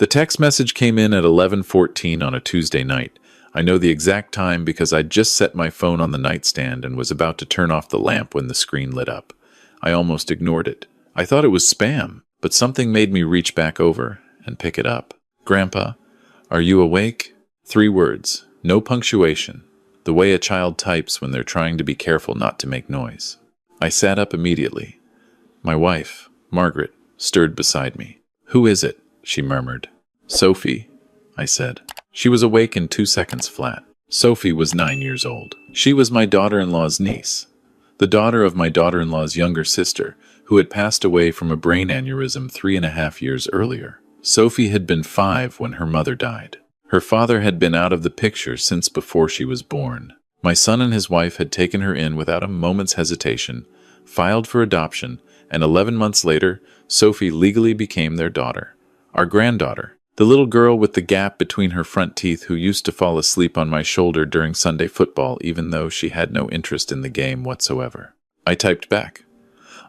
The text message came in at 11:14 on a Tuesday night. I know the exact time because I'd just set my phone on the nightstand and was about to turn off the lamp when the screen lit up. I almost ignored it. I thought it was spam, but something made me reach back over and pick it up. Grandpa, are you awake? 3 words, no punctuation, the way a child types when they're trying to be careful not to make noise. I sat up immediately. My wife, Margaret, stirred beside me. Who is it? She murmured. Sophie, I said. She was awake in 2 seconds flat. Sophie was 9 years old. She was my daughter-in-law's niece, the daughter of my daughter-in-law's younger sister, who had passed away from a brain aneurysm 3.5 years earlier. Sophie had been 5 when her mother died. Her father had been out of the picture since before she was born. My son and his wife had taken her in without a moment's hesitation, filed for adoption, and 11 months later, Sophie legally became their daughter, our granddaughter. The little girl with the gap between her front teeth who used to fall asleep on my shoulder during Sunday football even though she had no interest in the game whatsoever. I typed back.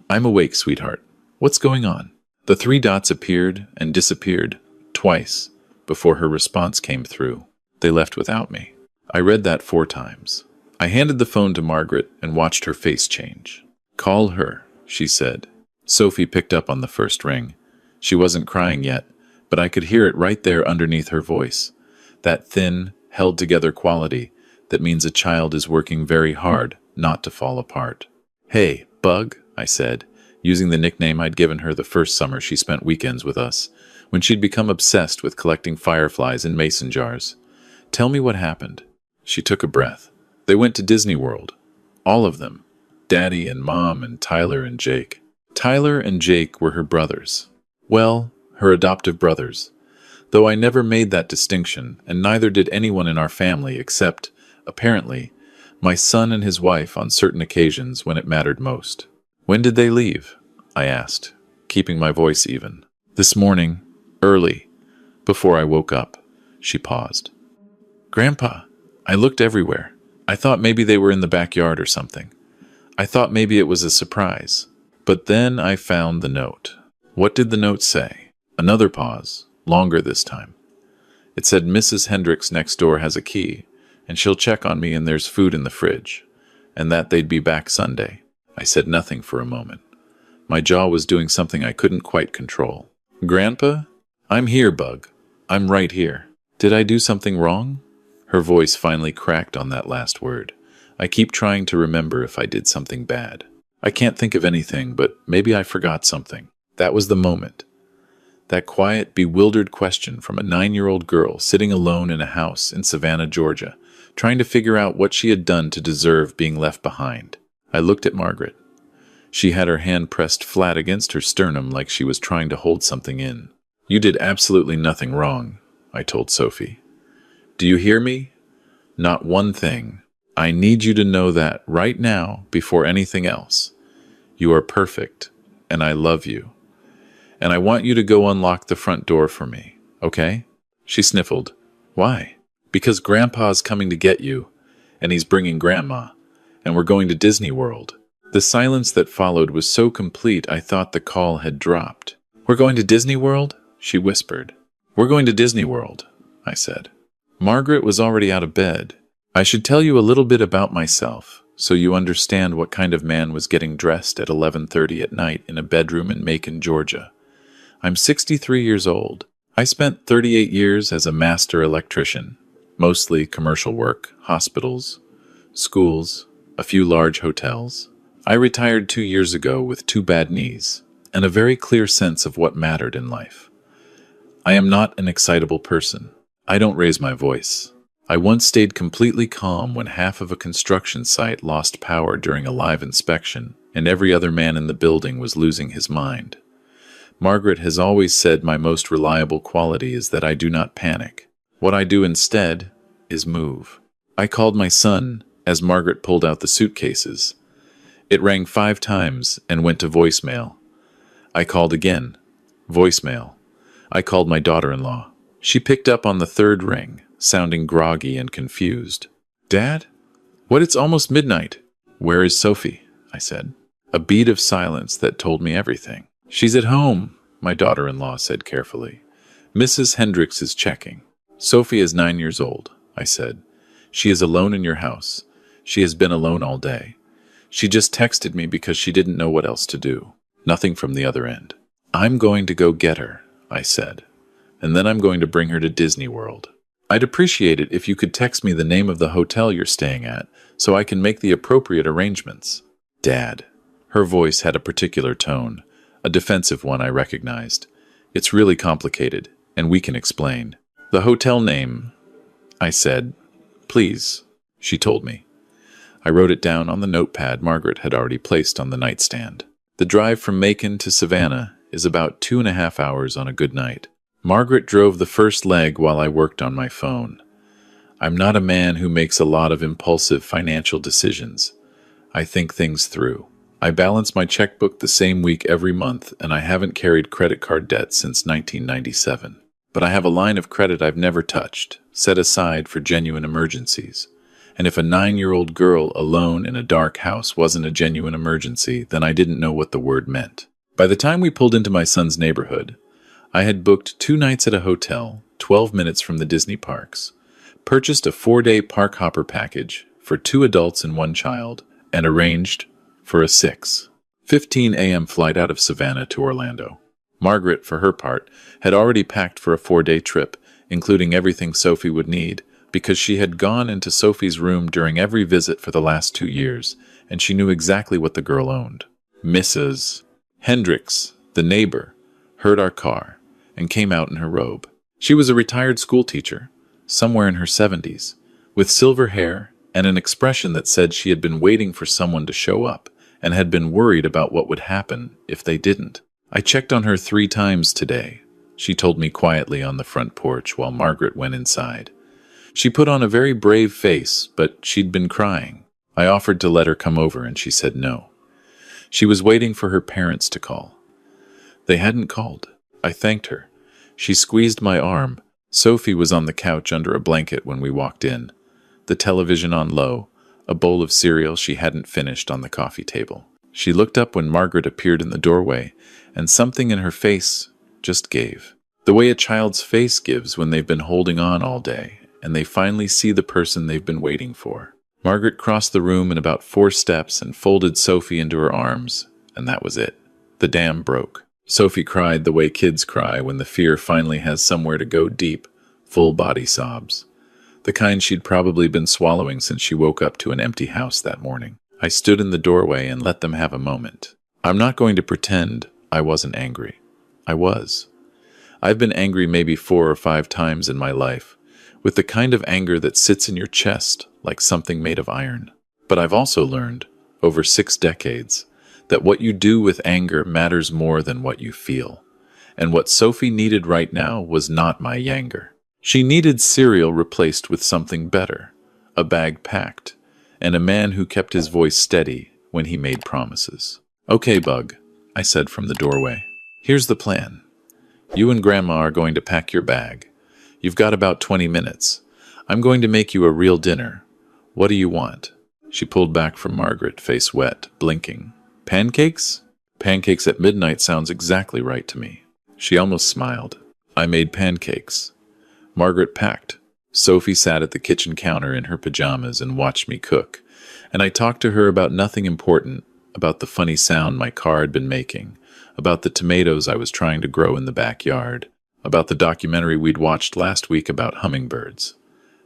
I'm awake, sweetheart. What's going on? The 3 dots appeared and disappeared, twice, before her response came through. They left without me. I read that 4 times. I handed the phone to Margaret and watched her face change. Call her, she said. Sophie picked up on the first ring. She wasn't crying yet, but I could hear it right there underneath her voice. That thin, held-together quality that means a child is working very hard not to fall apart. Hey, Bug, I said, using the nickname I'd given her the first summer she spent weekends with us, when she'd become obsessed with collecting fireflies in mason jars. Tell me what happened. She took a breath. They went to Disney World. All of them. Daddy and Mom and Tyler and Jake. Tyler and Jake were her brothers. Well, her adoptive brothers, though I never made that distinction, and neither did anyone in our family except, apparently, my son and his wife on certain occasions when it mattered most. When did they leave? I asked, keeping my voice even. This morning, early, before I woke up. She paused. Grandpa, I looked everywhere. I thought maybe they were in the backyard or something. I thought maybe it was a surprise. But then I found the note. What did the note say? Another pause, longer this time. It said Mrs. Hendricks next door has a key, and she'll check on me and there's food in the fridge, and that they'd be back Sunday. I said nothing for a moment. My jaw was doing something I couldn't quite control. Grandpa? I'm here, Bug. I'm right here. Did I do something wrong? Her voice finally cracked on that last word. I keep trying to remember if I did something bad. I can't think of anything, but maybe I forgot something. That was the moment. That quiet, bewildered question from a 9-year-old girl sitting alone in a house in Savannah, Georgia, trying to figure out what she had done to deserve being left behind. I looked at Margaret. She had her hand pressed flat against her sternum like she was trying to hold something in. You did absolutely nothing wrong, I told Sophie. Do you hear me? Not one thing. I need you to know that right now, before anything else. You are perfect, and I love you. And I want you to go unlock the front door for me, okay? She sniffled. Why? Because Grandpa's coming to get you, and he's bringing Grandma, and we're going to Disney World. The silence that followed was so complete I thought the call had dropped. We're going to Disney World? She whispered. We're going to Disney World, I said. Margaret was already out of bed. I should tell you a little bit about myself, so you understand what kind of man was getting dressed at 11:30 at night in a bedroom in Macon, Georgia. I'm 63 years old. I spent 38 years as a master electrician, mostly commercial work, hospitals, schools, a few large hotels. I retired 2 years ago with 2 bad knees and a very clear sense of what mattered in life. I am not an excitable person. I don't raise my voice. I once stayed completely calm when half of a construction site lost power during a live inspection and every other man in the building was losing his mind. Margaret has always said my most reliable quality is that I do not panic. What I do instead is move. I called my son as Margaret pulled out the suitcases. It rang 5 times and went to voicemail. I called again. Voicemail. I called my daughter-in-law. She picked up on the 3rd ring, sounding groggy and confused. Dad? What? It's almost midnight. Where is Sophie? I said. A beat of silence that told me everything. She's at home, my daughter-in-law said carefully. Mrs. Hendricks is checking. Sophie is 9 years old, I said. She is alone in your house. She has been alone all day. She just texted me because she didn't know what else to do. Nothing from the other end. I'm going to go get her, I said. And then I'm going to bring her to Disney World. I'd appreciate it if you could text me the name of the hotel you're staying at so I can make the appropriate arrangements. Dad. Her voice had a particular tone, a defensive one I recognized. It's really complicated, and we can explain. The hotel name, I said. Please, she told me. I wrote it down on the notepad Margaret had already placed on the nightstand. The drive from Macon to Savannah is about 2.5 hours on a good night. Margaret drove the first leg while I worked on my phone. I'm not a man who makes a lot of impulsive financial decisions. I think things through. I balance my checkbook the same week every month, and I haven't carried credit card debt since 1997. But I have a line of credit I've never touched, set aside for genuine emergencies. And if a 9-year-old girl alone in a dark house wasn't a genuine emergency, then I didn't know what the word meant. By the time we pulled into my son's neighborhood, I had booked 2 nights at a hotel, 12 minutes from the Disney parks, purchased a 4-day park hopper package for 2 adults and 1 child, and arranged for a 6:15 a.m. flight out of Savannah to Orlando. Margaret, for her part, had already packed for a 4-day trip, including everything Sophie would need, because she had gone into Sophie's room during every visit for the last 2 years, and she knew exactly what the girl owned. Mrs. Hendricks, the neighbor, heard our car and came out in her robe. She was a retired schoolteacher, somewhere in her 70s, with silver hair and an expression that said she had been waiting for someone to show up and had been worried about what would happen if they didn't. I checked on her 3 times today, she told me quietly on the front porch while Margaret went inside. She put on a very brave face, but she'd been crying. I offered to let her come over, and she said no. She was waiting for her parents to call. They hadn't called. I thanked her. She squeezed my arm. Sophie was on the couch under a blanket when we walked in, the television on low, a bowl of cereal she hadn't finished on the coffee table. She looked up when Margaret appeared in the doorway, and something in her face just gave. The way a child's face gives when they've been holding on all day, and they finally see the person they've been waiting for. Margaret crossed the room in about 4 steps and folded Sophie into her arms, and that was it. The dam broke. Sophie cried the way kids cry when the fear finally has somewhere to go deep, full-body sobs. The kind she'd probably been swallowing since she woke up to an empty house that morning. I stood in the doorway and let them have a moment. I'm not going to pretend I wasn't angry. I was. I've been angry maybe 4 or 5 times in my life, with the kind of anger that sits in your chest like something made of iron. But I've also learned, over 6 decades, that what you do with anger matters more than what you feel. And what Sophie needed right now was not my anger. She needed cereal replaced with something better, a bag packed, and a man who kept his voice steady when he made promises. Okay, Bug, I said from the doorway. Here's the plan. You and Grandma are going to pack your bag. You've got about 20 minutes. I'm going to make you a real dinner. What do you want? She pulled back from Margaret, face wet, blinking. Pancakes? Pancakes at midnight sounds exactly right to me. She almost smiled. I made pancakes. Margaret packed. Sophie sat at the kitchen counter in her pajamas and watched me cook, and I talked to her about nothing important, about the funny sound my car had been making, about the tomatoes I was trying to grow in the backyard, about the documentary we'd watched last week about hummingbirds.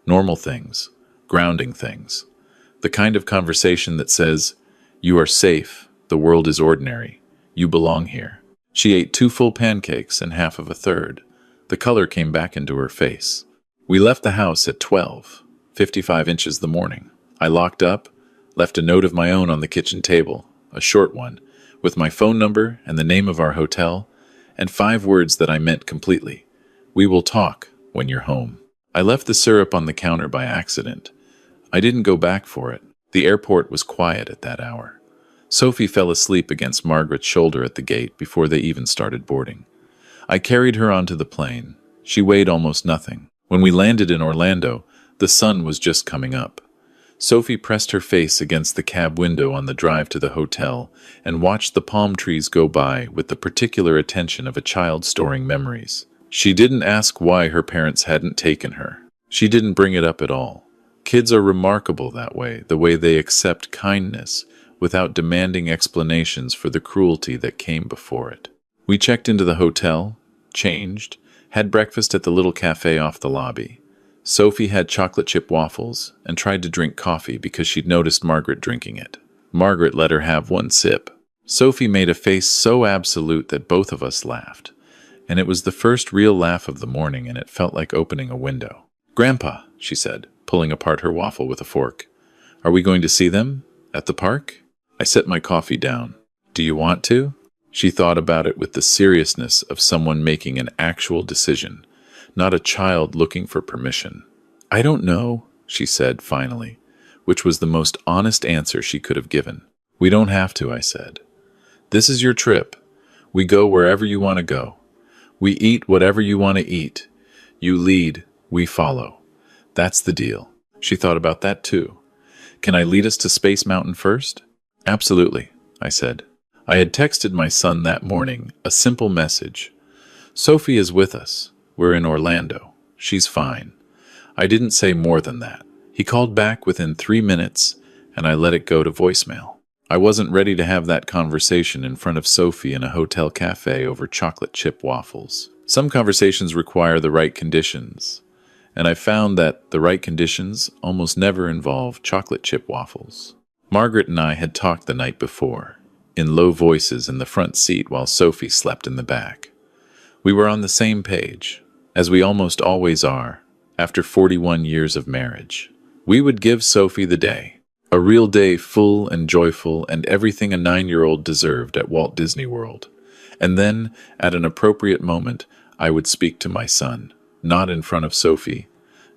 Normal things, grounding things. The kind of conversation that says, you are safe, the world is ordinary, you belong here. She ate 2 full pancakes and half of a third. The color came back into her face. We left the house at 12:55 inches the morning. I locked up, left a note of my own on the kitchen table, a short one, with my phone number and the name of our hotel, and 5 words that I meant completely. We will talk when you're home. I left the syrup on the counter by accident. I didn't go back for it. The airport was quiet at that hour. Sophie fell asleep against Margaret's shoulder at the gate before they even started boarding. I carried her onto the plane. She weighed almost nothing. When we landed in Orlando, the sun was just coming up. Sophie pressed her face against the cab window on the drive to the hotel and watched the palm trees go by with the particular attention of a child storing memories. She didn't ask why her parents hadn't taken her. She didn't bring it up at all. Kids are remarkable that the way they accept kindness without demanding explanations for the cruelty that came before it. We checked into the hotel, changed, had breakfast at the little cafe off the lobby. Sophie had chocolate chip waffles and tried to drink coffee because she'd noticed Margaret drinking it. Margaret let her have one sip. Sophie made a face so absolute that both of us laughed. And it was the first real laugh of the morning, and it felt like opening a window. "Grandpa," she said, pulling apart her waffle with a fork. "Are we going to see them? At the park?" I set my coffee down. "Do you want to?" She thought about it with the seriousness of someone making an actual decision, not a child looking for permission. "I don't know," she said finally, which was the most honest answer she could have given. "We don't have to," I said. "This is your trip. We go wherever you want to go. We eat whatever you want to eat. You lead, we follow. That's the deal." She thought about that too. "Can I lead us to Space Mountain first?" "Absolutely," I said. I had texted my son that morning a simple message. "Sophie is with us. We're in Orlando. She's fine." I didn't say more than that. He called back within 3 minutes, and I let it go to voicemail. I wasn't ready to have that conversation in front of Sophie in a hotel cafe over chocolate chip waffles. Some conversations require the right conditions, and I found that the right conditions almost never involve chocolate chip waffles. Margaret and I had talked the night before, in low voices in the front seat while Sophie slept in the back. We were on the same page, as we almost always are, after 41 years of marriage. We would give Sophie the day, a real day full and joyful and everything a 9-year-old deserved at Walt Disney World. And then, at an appropriate moment, I would speak to my son, not in front of Sophie,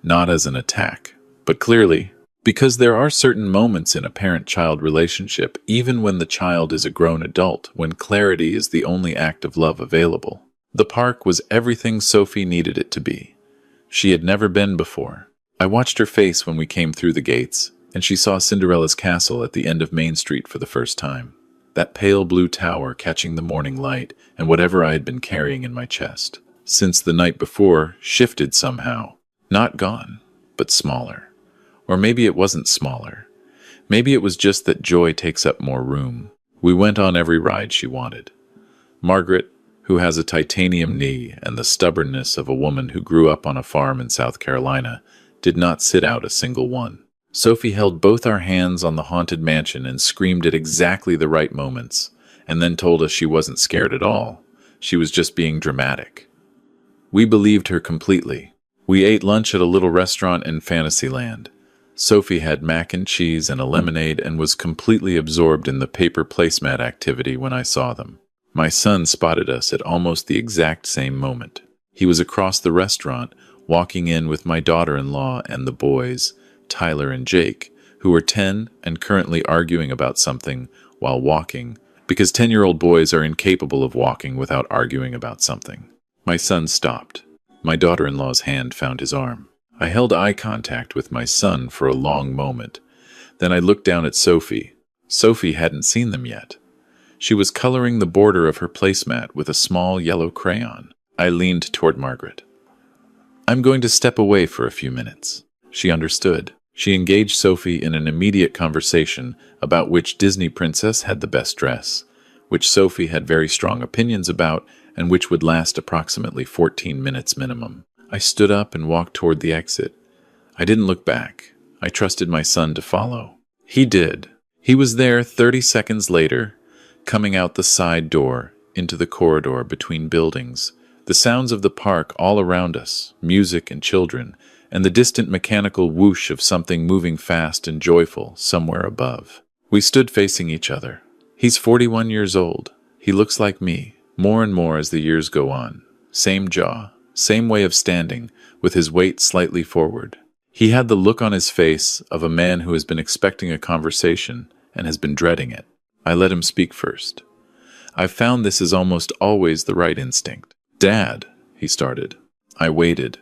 not as an attack, but clearly, because there are certain moments in a parent-child relationship, even when the child is a grown adult, when clarity is the only act of love available. The park was everything Sophie needed it to be. She had never been before. I watched her face when we came through the gates, and she saw Cinderella's castle at the end of Main Street for the first time. That pale blue tower catching the morning light and whatever I had been carrying in my chest, since the night before, shifted somehow. Not gone, but smaller. Or maybe it wasn't smaller. Maybe it was just that joy takes up more room. We went on every ride she wanted. Margaret, who has a titanium knee and the stubbornness of a woman who grew up on a farm in South Carolina, did not sit out a single one. Sophie held both our hands on the haunted mansion and screamed at exactly the right moments, and then told us she wasn't scared at all. She was just being dramatic. We believed her completely. We ate lunch at a little restaurant in Fantasyland. Sophie had mac and cheese and a lemonade and was completely absorbed in the paper placemat activity when I saw them. My son spotted us at almost the exact same moment. He was across the restaurant, walking in with my daughter-in-law and the boys, Tyler and Jake, who were 10 and currently arguing about something while walking, because 10-year-old boys are incapable of walking without arguing about something. My son stopped. My daughter-in-law's hand found his arm. I held eye contact with my son for a long moment. Then I looked down at Sophie. Sophie hadn't seen them yet. She was coloring the border of her placemat with a small yellow crayon. I leaned toward Margaret. "I'm going to step away for a few minutes." She understood. She engaged Sophie in an immediate conversation about which Disney princess had the best dress, which Sophie had very strong opinions about, and which would last approximately 14 minutes minimum. I stood up and walked toward the exit. I didn't look back. I trusted my son to follow. He did. He was there 30 seconds later, coming out the side door into the corridor between buildings, the sounds of the park all around us, music and children, and the distant mechanical whoosh of something moving fast and joyful somewhere above. We stood facing each other. He's 41 years old. He looks like me, more and more as the years go on. Same jaw, same way of standing, with his weight slightly forward. He had the look on his face of a man who has been expecting a conversation and has been dreading it. I let him speak first. I've found this is almost always the right instinct. "Dad," he started. I waited.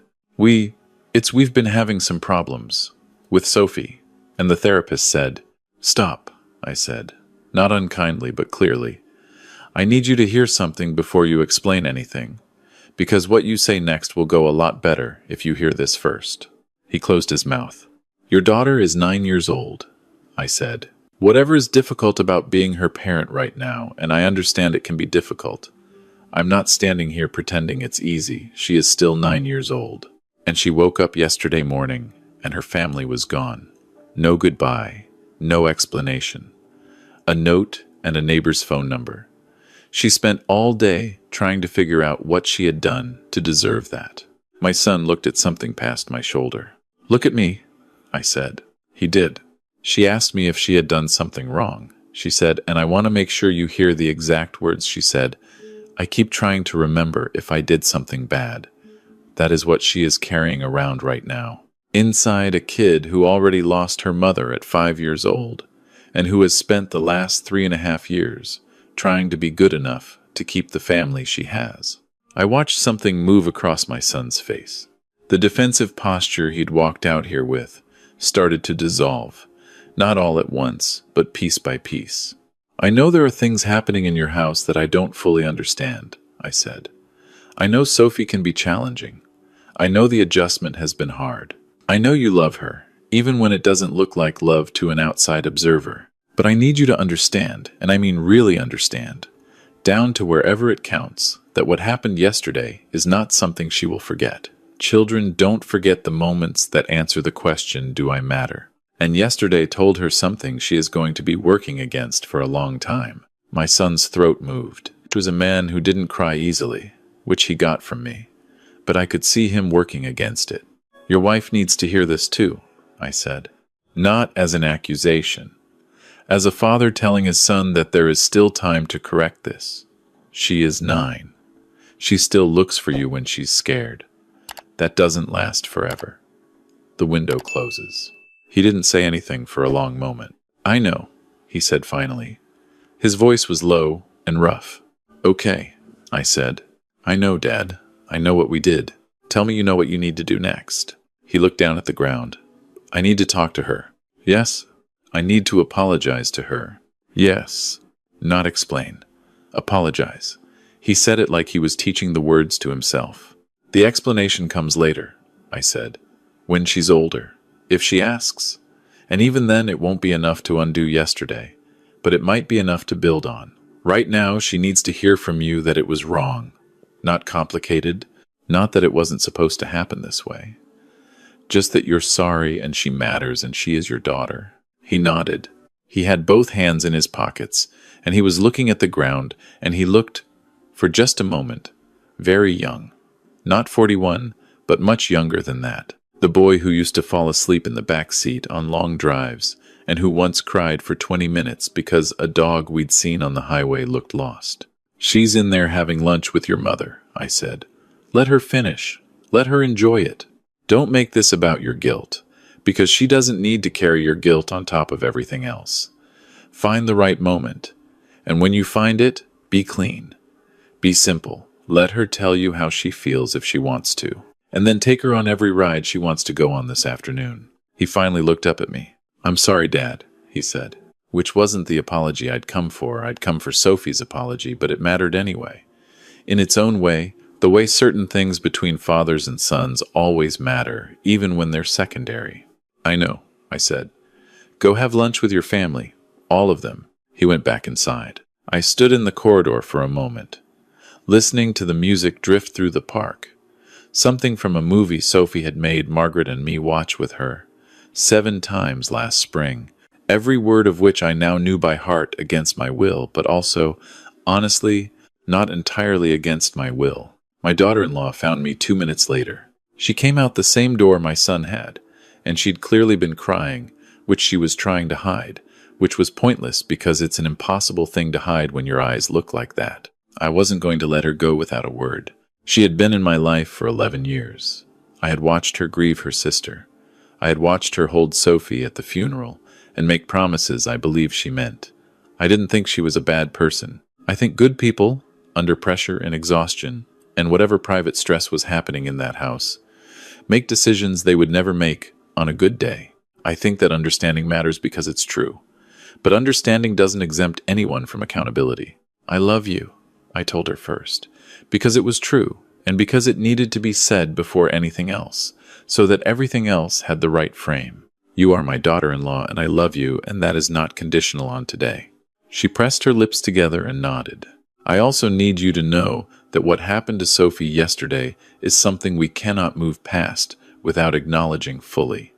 We've been having some problems with Sophie, and the therapist said, "Stop," I said, not unkindly but clearly. "I need you to hear something before you explain anything, Because what you say next will go a lot better if you hear this first. He closed his mouth. Your daughter is 9 years old, I said. Whatever is difficult about being her parent right now, and I understand it can be difficult. I'm not standing here pretending it's easy. She is still 9 years old. And she woke up yesterday morning, and her family was gone. No goodbye, no explanation. A note and a neighbor's phone number. She spent all day trying to figure out what she had done to deserve that. My son looked at something past my shoulder. Look at me, I said. He did. She asked me if she had done something wrong. She said, and I want to make sure you hear the exact words she said. I keep trying to remember if I did something bad. That is what she is carrying around right now. Inside a kid who already lost her mother at 5 years old, and who has spent the last 3.5 years trying to be good enough to keep the family she has. I watched something move across my son's face. The defensive posture he'd walked out here with started to dissolve, not all at once, but piece by piece. I know there are things happening in your house that I don't fully understand, I said. I know Sophie can be challenging. I know the adjustment has been hard. I know you love her, even when it doesn't look like love to an outside observer. But I need you to understand, and I mean really understand, down to wherever it counts, that what happened yesterday is not something she will forget. Children don't forget the moments that answer the question, do I matter? And yesterday told her something she is going to be working against for a long time. My son's throat moved. It was a man who didn't cry easily, which he got from me, but I could see him working against it. Your wife needs to hear this too, I said. Not as an accusation. As a father telling his son that there is still time to correct this. She is 9. She still looks for you when she's scared. That doesn't last forever. The window closes. He didn't say anything for a long moment. I know, he said finally. His voice was low and rough. Okay, I said. I know, Dad. I know what we did. Tell me you know what you need to do next. He looked down at the ground. I need to talk to her. Yes? I need to apologize to her. Yes. Not explain. Apologize. He said it like he was teaching the words to himself. The explanation comes later, I said. When she's older. If she asks. And even then it won't be enough to undo yesterday. But it might be enough to build on. Right now she needs to hear from you that it was wrong. Not complicated. Not that it wasn't supposed to happen this way. Just that you're sorry and she matters and she is your daughter. He nodded. He had both hands in his pockets, and he was looking at the ground, and he looked, for just a moment, very young. Not 41, but much younger than that. The boy who used to fall asleep in the back seat on long drives, and who once cried for 20 minutes because a dog we'd seen on the highway looked lost. She's in there having lunch with your mother, I said. Let her finish. Let her enjoy it. Don't make this about your guilt, because she doesn't need to carry your guilt on top of everything else. Find the right moment, and when you find it, be clean. Be simple. Let her tell you how she feels if she wants to, and then take her on every ride she wants to go on this afternoon. He finally looked up at me. I'm sorry, Dad, he said, which wasn't the apology I'd come for. I'd come for Sophie's apology, but it mattered anyway. In its own way, the way certain things between fathers and sons always matter, even when they're secondary. I know, I said. Go have lunch with your family, all of them. He went back inside. I stood in the corridor for a moment, listening to the music drift through the park. Something from a movie Sophie had made Margaret and me watch with her 7 times last spring, every word of which I now knew by heart against my will, but also, honestly, not entirely against my will. My daughter-in-law found me 2 minutes later. She came out the same door my son had, and she'd clearly been crying, which she was trying to hide, which was pointless because it's an impossible thing to hide when your eyes look like that. I wasn't going to let her go without a word. She had been in my life for 11 years. I had watched her grieve her sister. I had watched her hold Sophie at the funeral and make promises I believed she meant. I didn't think she was a bad person. I think good people, under pressure and exhaustion, and whatever private stress was happening in that house, make decisions they would never make on a good day. I think that understanding matters because it's true. But understanding doesn't exempt anyone from accountability. I love you, I told her first, because it was true, and because it needed to be said before anything else, so that everything else had the right frame. You are my daughter-in-law, and I love you, and that is not conditional on today. She pressed her lips together and nodded. I also need you to know that what happened to Sophie yesterday is something we cannot move past without acknowledging fully.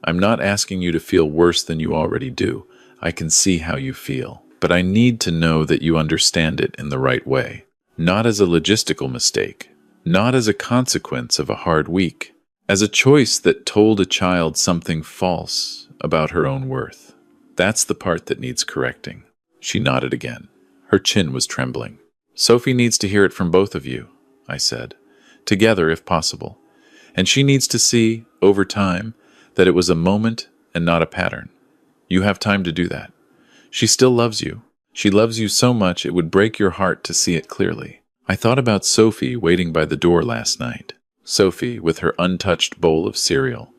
I'm not asking you to feel worse than you already do. I can see how you feel. But I need to know that you understand it in the right way. Not as a logistical mistake. Not as a consequence of a hard week. As a choice that told a child something false about her own worth. That's the part that needs correcting. She nodded again. Her chin was trembling. Sophie needs to hear it from both of you, I said. Together, if possible. And she needs to see, over time, that it was a moment and not a pattern. You have time to do that. She still loves you. She loves you so much it would break your heart to see it clearly. I thought about Sophie waiting by the door last night. Sophie with her untouched bowl of cereal.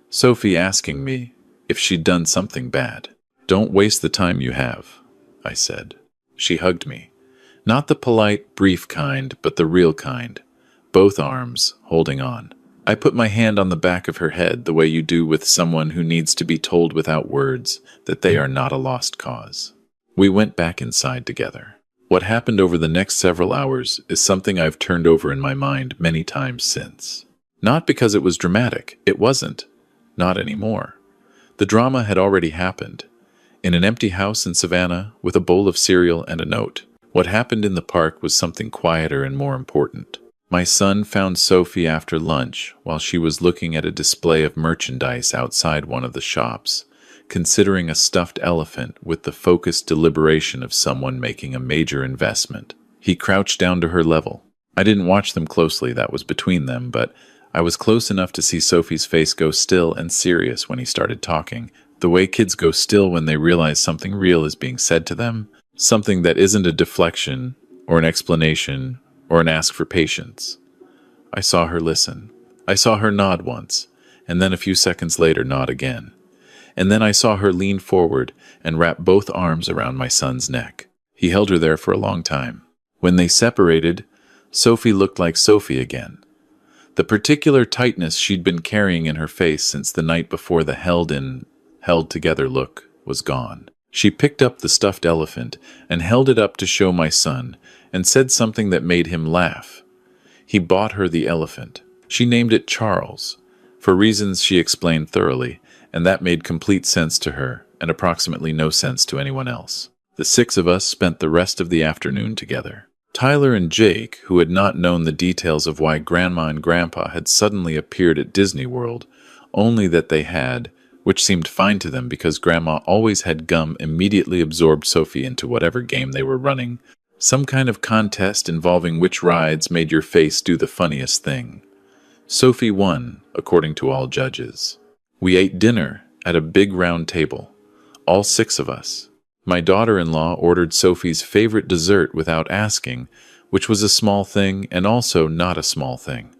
Sophie asking me if she'd done something bad. Don't waste the time you have, I said. She hugged me. Not the polite, brief kind, but the real kind. Both arms holding on. I put my hand on the back of her head the way you do with someone who needs to be told without words that they are not a lost cause. We went back inside together. What happened over the next several hours is something I've turned over in my mind many times since. Not because it was dramatic. It wasn't. Not anymore. The drama had already happened. In an empty house in Savannah with a bowl of cereal and a note. What happened in the park was something quieter and more important. My son found Sophie after lunch while she was looking at a display of merchandise outside one of the shops, considering a stuffed elephant with the focused deliberation of someone making a major investment. He crouched down to her level. I didn't watch them closely, that was between them, but I was close enough to see Sophie's face go still and serious when he started talking, the way kids go still when they realize something real is being said to them, something that isn't a deflection or an explanation or an ask for patience. I saw her listen. I saw her nod once, and then a few seconds later nod again. And then I saw her lean forward and wrap both arms around my son's neck. He held her there for a long time. When they separated, Sophie looked like Sophie again. The particular tightness she'd been carrying in her face since the night before the held-together look was gone. She picked up the stuffed elephant and held it up to show my son and said something that made him laugh. He bought her the elephant. She named it Charles, for reasons she explained thoroughly, and that made complete sense to her and approximately no sense to anyone else. The 6 of us spent the rest of the afternoon together. Tyler and Jake, who had not known the details of why Grandma and Grandpa had suddenly appeared at Disney World, only that they had, which seemed fine to them because Grandma always had gum, immediately absorbed Sophie into whatever game they were running, some kind of contest involving which rides made your face do the funniest thing. Sophie won, according to all judges. We ate dinner at a big round table, all 6 of us. My daughter-in-law ordered Sophie's favorite dessert without asking, which was a small thing and also not a small thing.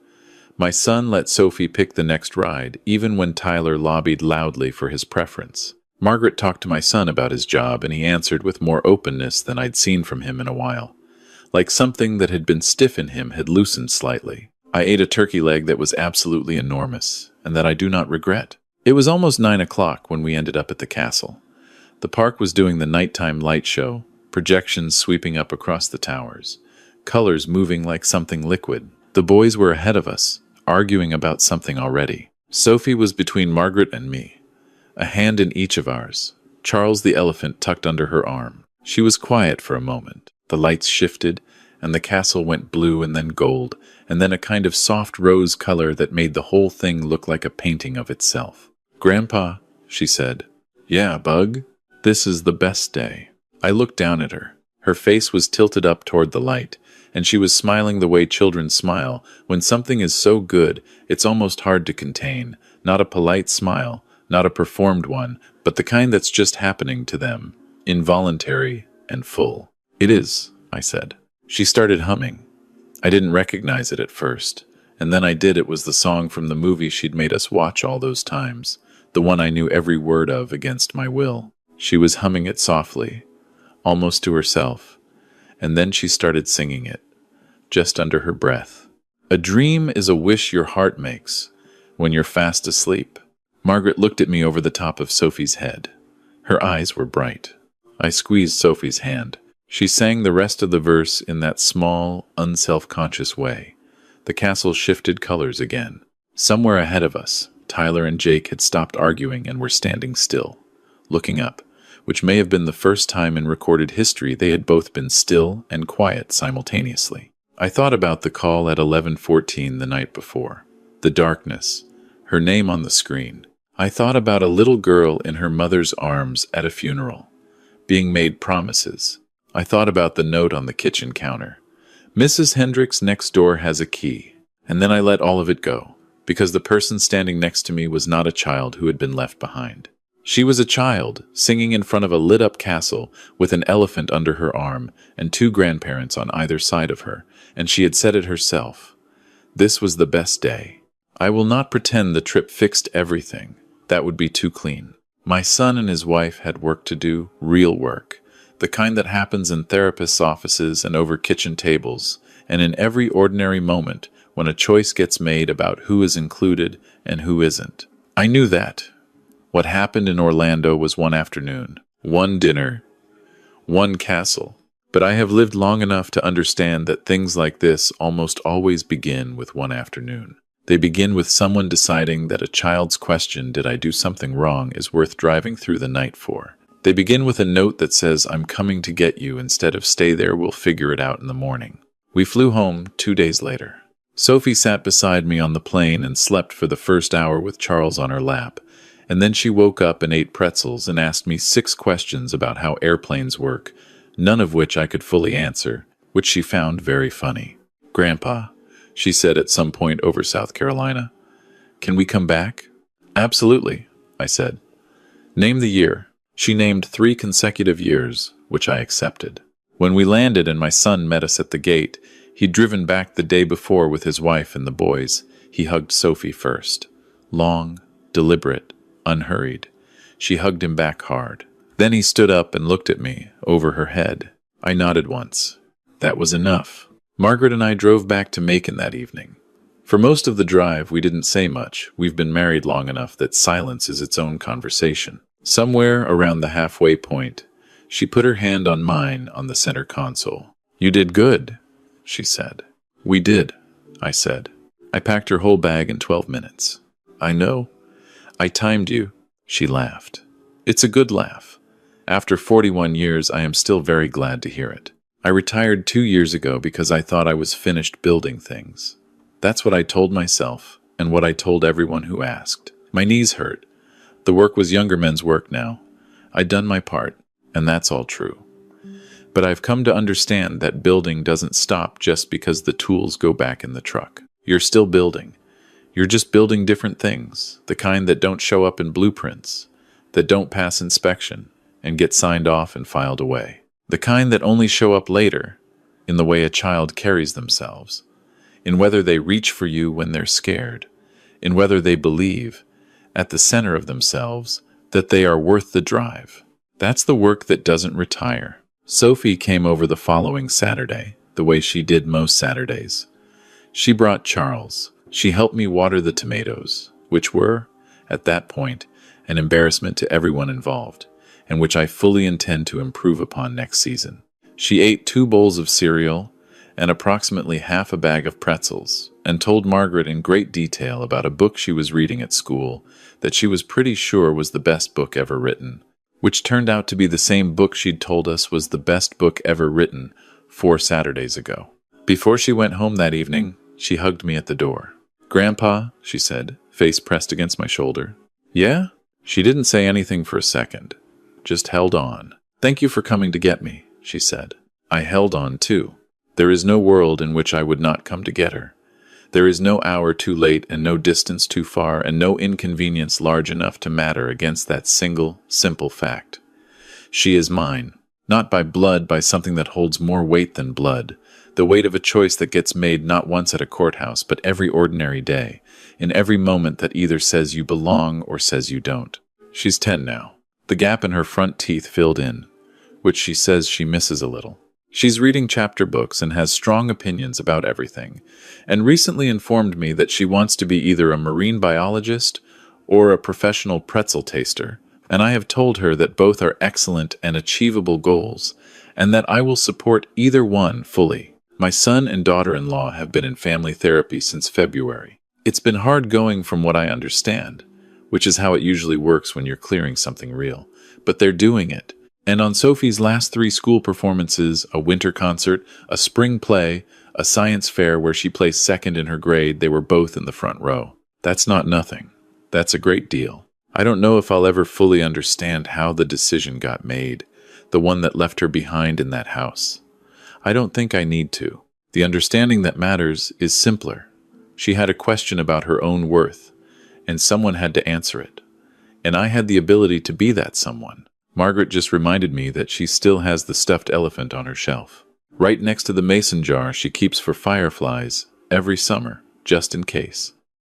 My son let Sophie pick the next ride, even when Tyler lobbied loudly for his preference. Margaret talked to my son about his job, and he answered with more openness than I'd seen from him in a while. Like something that had been stiff in him had loosened slightly. I ate a turkey leg that was absolutely enormous, and that I do not regret. It was almost 9 o'clock when we ended up at the castle. The park was doing the nighttime light show, projections sweeping up across the towers, colors moving like something liquid. The boys were ahead of us, arguing about something already. Sophie was between Margaret and me. A hand in each of ours, Charles the elephant tucked under her arm. She was quiet for a moment. The lights shifted, and the castle went blue and then gold, and then a kind of soft rose color that made the whole thing look like a painting of itself. "Grandpa," she said. "Yeah, Bug? This is the best day." I looked down at her. Her face was tilted up toward the light, and she was smiling the way children smile when something is so good it's almost hard to contain. Not a polite smile, not a performed one, but the kind that's just happening to them, involuntary and full. "It is," I said. She started humming. I didn't recognize it at first, and then I did. It was the song from the movie she'd made us watch all those times, the one I knew every word of against my will. She was humming it softly, almost to herself, and then she started singing it, just under her breath. A dream is a wish your heart makes when you're fast asleep. Margaret looked at me over the top of Sophie's head. Her eyes were bright. I squeezed Sophie's hand. She sang the rest of the verse in that small, unself-conscious way. The castle shifted colors again. Somewhere ahead of us, Tyler and Jake had stopped arguing and were standing still, looking up, which may have been the first time in recorded history they had both been still and quiet simultaneously. I thought about the call at 11:14 the night before. The darkness, her name on the screen. I thought about a little girl in her mother's arms at a funeral, being made promises. I thought about the note on the kitchen counter. Mrs. Hendricks next door has a key. And then I let all of it go, because the person standing next to me was not a child who had been left behind. She was a child, singing in front of a lit-up castle with an elephant under her arm and two grandparents on either side of her, and she had said it herself. This was the best day. I will not pretend the trip fixed everything. That would be too clean. My son and his wife had work to do, real work, the kind that happens in therapists' offices and over kitchen tables, and in every ordinary moment when a choice gets made about who is included and who isn't. I knew that. What happened in Orlando was one afternoon, one dinner, one castle. But I have lived long enough to understand that things like this almost always begin with one afternoon. They begin with someone deciding that a child's question, "Did I do something wrong?" is worth driving through the night for. They begin with a note that says, "I'm coming to get you," instead of "Stay there, we'll figure it out in the morning." We flew home 2 days later. Sophie sat beside me on the plane and slept for the first hour with Charles on her lap, and then she woke up and ate pretzels and asked me 6 questions about how airplanes work, none of which I could fully answer, which she found very funny. "Grandpa," she said at some point over South Carolina, "can we come back?" "Absolutely," I said. "Name the year." She named 3 consecutive years, which I accepted. When we landed and my son met us at the gate, he'd driven back the day before with his wife and the boys. He hugged Sophie first. Long, deliberate, unhurried. She hugged him back hard. Then he stood up and looked at me, over her head. I nodded once. That was enough. Margaret and I drove back to Macon that evening. For most of the drive, we didn't say much. We've been married long enough that silence is its own conversation. Somewhere around the halfway point, she put her hand on mine on the center console. "You did good," she said. "We did," I said. "I packed her whole bag in 12 minutes. "I know. I timed you." She laughed. It's a good laugh. After 41 years, I am still very glad to hear it. I retired 2 years ago because I thought I was finished building things. That's what I told myself, and what I told everyone who asked. My knees hurt. The work was younger men's work now. I'd done my part, and that's all true. But I've come to understand that building doesn't stop just because the tools go back in the truck. You're still building. You're just building different things, the kind that don't show up in blueprints, that don't pass inspection and get signed off and filed away. The kind that only show up later, in the way a child carries themselves, in whether they reach for you when they're scared, in whether they believe, at the center of themselves, that they are worth the drive. That's the work that doesn't retire. Sophie came over the following Saturday, the way she did most Saturdays. She brought Charles. She helped me water the tomatoes, which were, at that point, an embarrassment to everyone involved, and which I fully intend to improve upon next season. She ate 2 bowls of cereal and approximately half a bag of pretzels, and told Margaret in great detail about a book she was reading at school that she was pretty sure was the best book ever written, which turned out to be the same book she'd told us was the best book ever written 4 Saturdays ago. Before she went home that evening, she hugged me at the door. "Grandpa," she said, face pressed against my shoulder. "Yeah?" She didn't say anything for a second, just held on. "Thank you for coming to get me," she said. I held on too. There is no world in which I would not come to get her. There is no hour too late and no distance too far and no inconvenience large enough to matter against that single, simple fact. She is mine, not by blood, by something that holds more weight than blood, the weight of a choice that gets made not once at a courthouse, but every ordinary day, in every moment that either says you belong or says you don't. She's 10 now. The gap in her front teeth filled in, which she says she misses a little. She's reading chapter books and has strong opinions about everything, and recently informed me that she wants to be either a marine biologist or a professional pretzel taster, and I have told her that both are excellent and achievable goals, and that I will support either one fully. My son and daughter-in-law have been in family therapy since February. It's been hard going from what I understand, which is how it usually works when you're clearing something real, but they're doing it. And on Sophie's last 3 school performances, a winter concert, a spring play, a science fair where she placed second in her grade, they were both in the front row. That's not nothing. That's a great deal. I don't know if I'll ever fully understand how the decision got made, the one that left her behind in that house. I don't think I need to. The understanding that matters is simpler. She had a question about her own worth, and someone had to answer it. And I had the ability to be that someone. Margaret just reminded me that she still has the stuffed elephant on her shelf, right next to the mason jar she keeps for fireflies every summer, just in case.